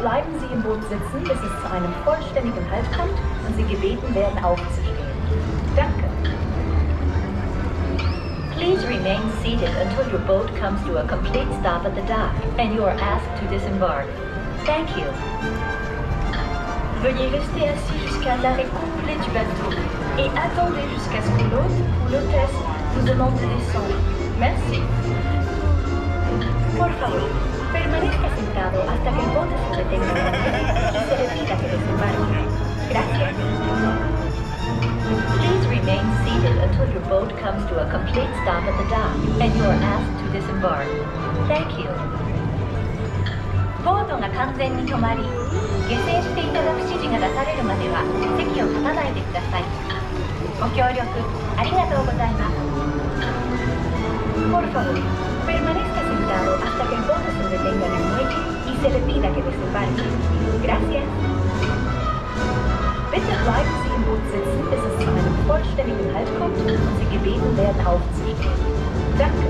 bleiben Sie im Boot sitzen, bis es zu einem vollständigen Halt kommt und Sie gebeten werden, aufzustehen. Danke. Please remain seated until your boat comes to a complete stop at the dock and you are asked to disembark. Thank you. Veuillez rester assis jusqu'à l'arrêt complet du bateau et attendez jusqu'à ce que l'hôte ou l'hôtesse vous demande de descendre. Merci. Por favor, permanezca sentado hasta que el bote se detenga y se le pida que desembarque. Gracias. Please remain seated until your boat comes to a complete stop at the dock and you are asked to disembark. Thank you. ボートが完全に止まり、下船していただく指示が出されるまでは席を立たないでください。ご協力ありがとうございます。Por favor, permanezca sentado hasta que el bote se detenga en el muelle y se le pida que desembarque. Gracias. Bitte bleiben Sie im Boot sitzen, bis es zu einem vollständigen Halt kommt und Sie gebeten werden, aufzustehen. Danke.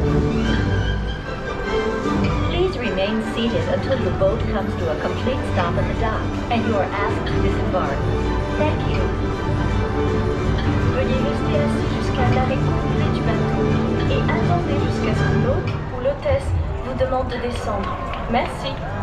Please remain seated until your boat comes to a complete stop at the dock and you are asked to disembark. Thank you. Veuillez rester assis jusqu'à l'arrêt complet du bateau et attendez jusqu'à ce que l'hôte ou l'hôtesse vous demande de descendre. Merci.